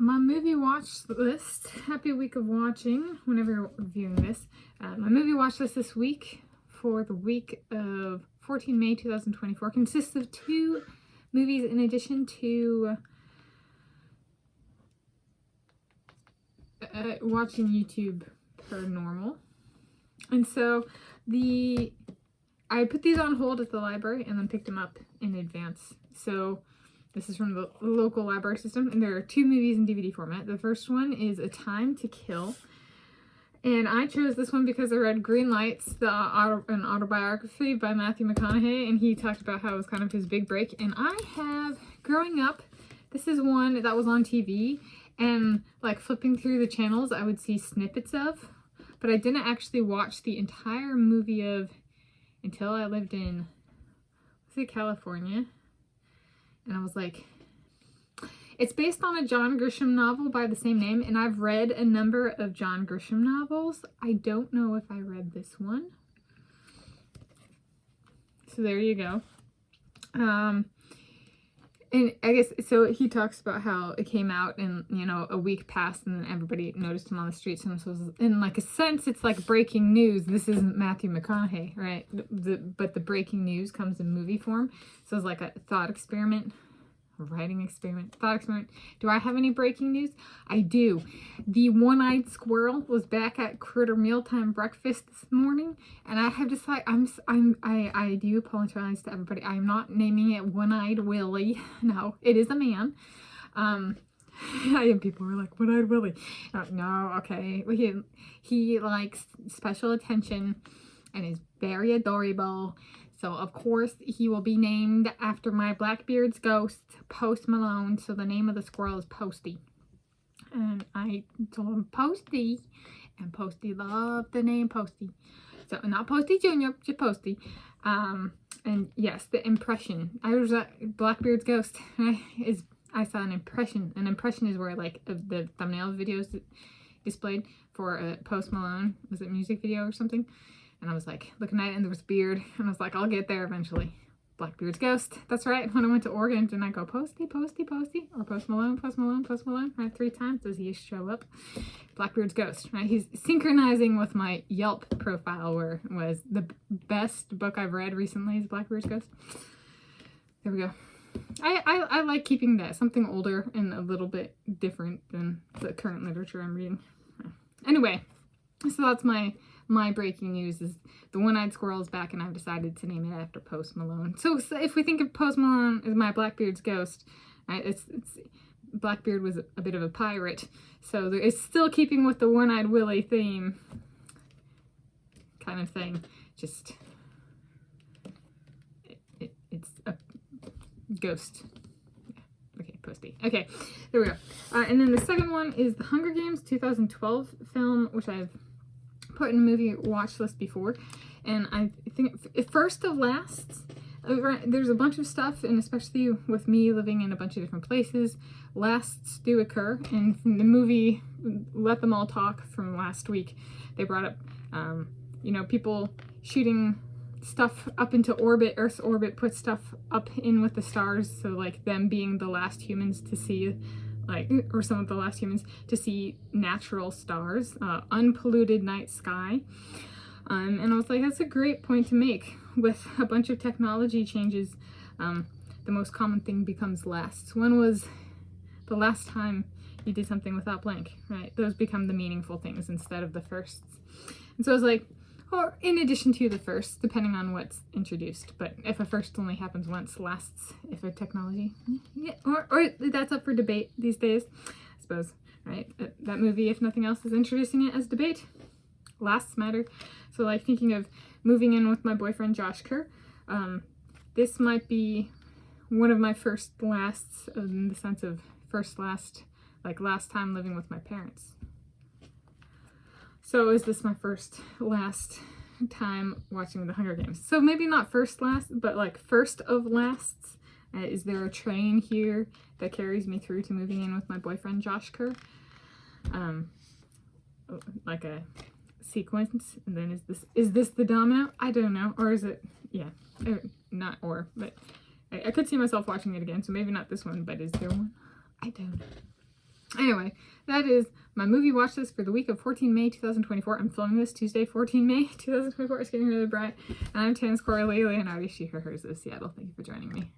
my movie watch list. Happy week of watching whenever you're viewing this. My movie watch list this week for the week of 14 May 2024 consists of 2 movies in addition to watching YouTube per normal. And so I put these on hold at the library and then picked them up in advance. So this is from the local library system, and there are 2 movies in DVD format. The first one is A Time to Kill, and I chose this one because I read Green Lights, an autobiography by Matthew McConaughey, and he talked about how it was kind of his big break. And I have, growing up, this is one that was on TV, and like flipping through the channels, I would see snippets of, but I didn't actually watch the entire movie of until I lived in, was it California? And I was like, it's based on a John Grisham novel by the same name, and I've read a number of John Grisham novels. I don't know if I read this one. So there you go. And I guess, so he talks about how it came out and, you know, a week passed and then everybody noticed him on the streets. And so in like a sense, it's like breaking news. This isn't Matthew McConaughey, right? But the breaking news comes in movie form. So it's like a thought experiment, a writing experiment, thought experiment. Do I have any breaking news? I do. The one-eyed squirrel was back at Critter Mealtime Breakfast this morning, and I have decided, I do apologize to everybody. I'm not naming it One-Eyed Willie. No, it is a man. People were like, One-Eyed Willie. No, okay. He likes special attention and is very adorable. So, of course, he will be named after my Blackbeard's ghost, Post Malone. So the name of the squirrel is Posty. And I told him Posty, and Posty loved the name Posty. So, not Posty Jr., just Posty. And yes, the impression. I was at Blackbeard's ghost. I saw an impression. An impression is where, like, the thumbnail videos displayed for a Post Malone. Was it a music video or something? And I was like, looking at it, and there was a beard. And I was like, I'll get there eventually. Blackbeard's ghost. That's right. When I went to Oregon, didn't I go Posty, Posty, Posty? Or Post Malone, Post Malone, Post Malone? Right, 3 times does he show up. Blackbeard's ghost, right? He's synchronizing with my Yelp profile, where it was the best book I've read recently is Blackbeard's ghost. There we go. I like keeping that, something older and a little bit different than the current literature I'm reading. Anyway, so that's my breaking news is the one-eyed squirrel is back, and I've decided to name it after Post Malone. So if we think of Post Malone as my Blackbeard's ghost, right, it's Blackbeard was a bit of a pirate, so it's still keeping with the One-Eyed Willie theme kind of thing. Just it's a ghost. Okay, Posty. Okay, there we go. And then the second one is the Hunger Games 2012 film, which I've put in a movie watch list before, and I think first of lasts. There's a bunch of stuff, and especially with me living in a bunch of different places, lasts do occur. And from the movie Let Them All Talk from last week, they brought up, people shooting stuff up into orbit, Earth's orbit, put stuff up in with the stars, so like them being the last humans to see, or some of the last humans to see natural stars, unpolluted night sky. And I was like, that's a great point to make. With a bunch of technology changes, the most common thing becomes lasts. When was the last time you did something without blank, right? Those become the meaningful things instead of the firsts. And so I was like, or in addition to the firsts, depending on what's introduced. But if a first only happens once, lasts if a technology, yeah, or that's up for debate these days, I suppose, right? That movie, if nothing else, is introducing it as debate. Lasts matter. So like thinking of moving in with my boyfriend Josh Kerr, this might be one of my first lasts in the sense of first last, like last time living with my parents. So is this my last time watching the Hunger Games? So maybe not first last, but like first of lasts. Is there a train here that carries me through to moving in with my boyfriend Josh Kerr? Like a sequence, and then is this the domino? I don't know. Or is it, yeah, but I could see myself watching it again, so maybe not this one, but is there one? I don't know. Anyway, that is my movie watch list for the week of 14 May 2024. I'm filming this Tuesday, 14 May 2024. It's getting really bright. And I'm Tanis Coralee Leonhardi, she, her, hers of Seattle. Thank you for joining me.